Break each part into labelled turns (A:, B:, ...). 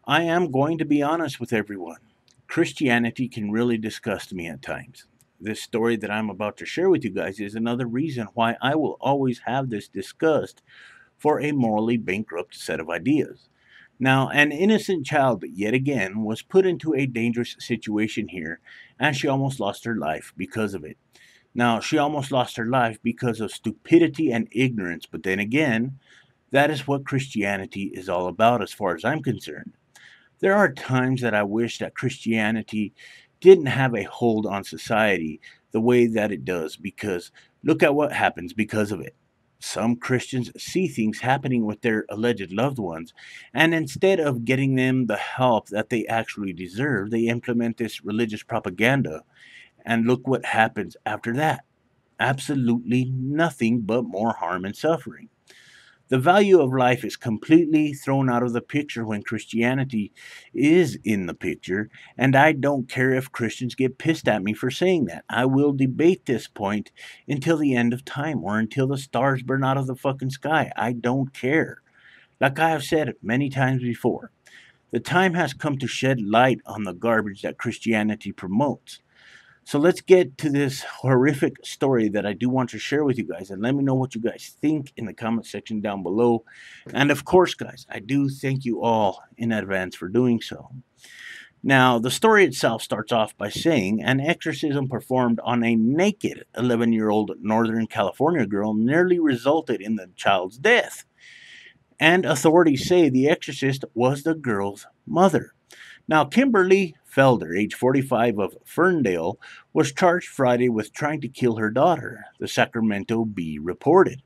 A: I am going to be honest with everyone. Christianity can really disgust me at times. This story that I'm about to share with you guys is another reason why I will always have this disgust for a morally bankrupt set of ideas. Now, an innocent child, yet again, was put into a dangerous situation here, and she almost lost her life because of it. Now, she almost lost her life because of stupidity and ignorance, but then again, that is what Christianity is all about as far as I'm concerned. There are times that I wish that Christianity didn't have a hold on society the way that it does because look at what happens because of it. Some Christians see things happening with their alleged loved ones, and instead of getting them the help that they actually deserve, they implement this religious propaganda. And look what happens after that. Absolutely nothing but more harm and suffering. The value of life is completely thrown out of the picture when Christianity is in the picture, and I don't care if Christians get pissed at me for saying that. I will debate this point until the end of time or until the stars burn out of the fucking sky. I don't care. Like I have said many times before, the time has come to shed light on the garbage that Christianity promotes. So let's get to this horrific story that I do want to share with you guys, and let me know what you guys think in the comment section down below. And of course, guys, I do thank you all in advance for doing so. Now, the story itself starts off by saying an exorcism performed on a naked 11-year-old Northern California girl nearly resulted in the child's death. And authorities say the exorcist was the girl's mother. Now, Kimberly Felder, age 45 of Ferndale, was charged Friday with trying to kill her daughter, the Sacramento Bee reported.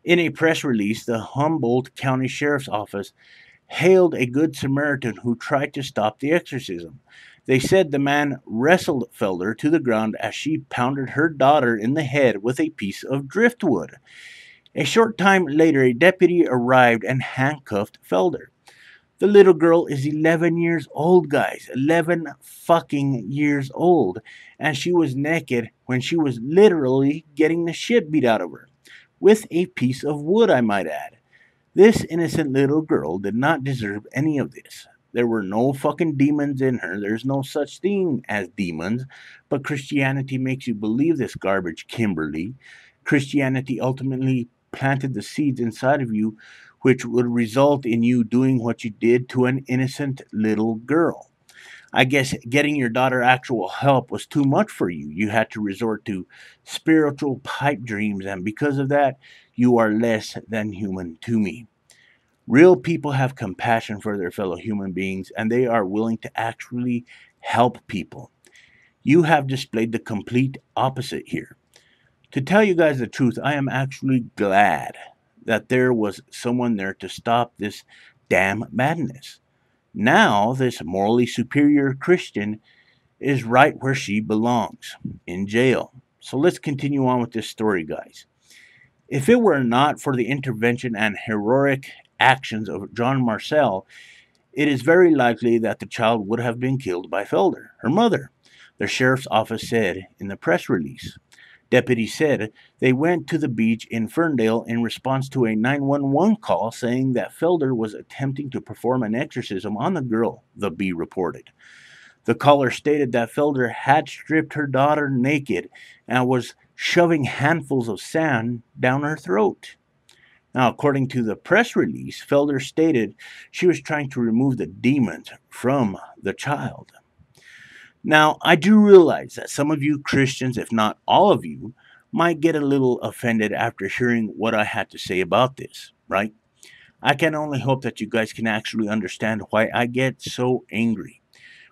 A: In a press release, the Humboldt County Sheriff's Office hailed a Good Samaritan who tried to stop the exorcism. They said the man wrestled Felder to the ground as she pounded her daughter in the head with a piece of driftwood. A short time later, a deputy arrived and handcuffed Felder. The little girl is 11 years old, guys. 11 fucking years old. And she was naked when she was literally getting the shit beat out of her. With a piece of wood, I might add. This innocent little girl did not deserve any of this. There were no fucking demons in her. There's no such thing as demons. But Christianity makes you believe this garbage, Kimberly. Christianity ultimately planted the seeds inside of you, which would result in you doing what you did to an innocent little girl. I guess getting your daughter actual help was too much for you. You had to resort to spiritual pipe dreams, and because of that, you are less than human to me. Real people have compassion for their fellow human beings, and they are willing to actually help people. You have displayed the complete opposite here. To tell you guys the truth, I am actually glad that there was someone there to stop this damn madness. Now, this morally superior Christian is right where she belongs, in jail. So let's continue on with this story, guys. If it were not for the intervention and heroic actions of John Marcel, it is very likely that the child would have been killed by Felder, her mother, the sheriff's office said in the press release. Deputies said they went to the beach in Ferndale in response to a 911 call saying that Felder was attempting to perform an exorcism on the girl, the Bee reported. The caller stated that Felder had stripped her daughter naked and was shoving handfuls of sand down her throat. Now, according to the press release, Felder stated she was trying to remove the demons from the child. Now, I do realize that some of you Christians, if not all of you, might get a little offended after hearing what I had to say about this, right? I can only hope that you guys can actually understand why I get so angry.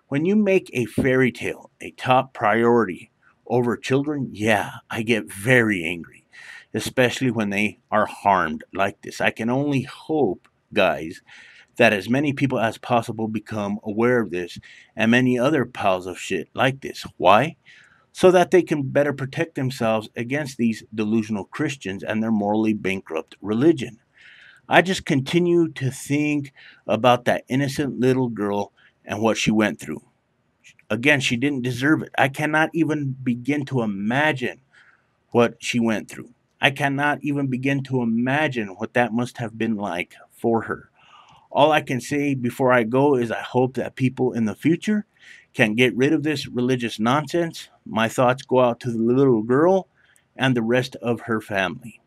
A: When you make a fairy tale a top priority over children, yeah, I get very angry, especially when they are harmed like this. I can only hope, guys, that as many people as possible become aware of this and many other piles of shit like this. Why? So that they can better protect themselves against these delusional Christians and their morally bankrupt religion. I just continue to think about that innocent little girl and what she went through. Again, she didn't deserve it. I cannot even begin to imagine what she went through. I cannot even begin to imagine what that must have been like for her. All I can say before I go is I hope that people in the future can get rid of this religious nonsense. My thoughts go out to the little girl and the rest of her family.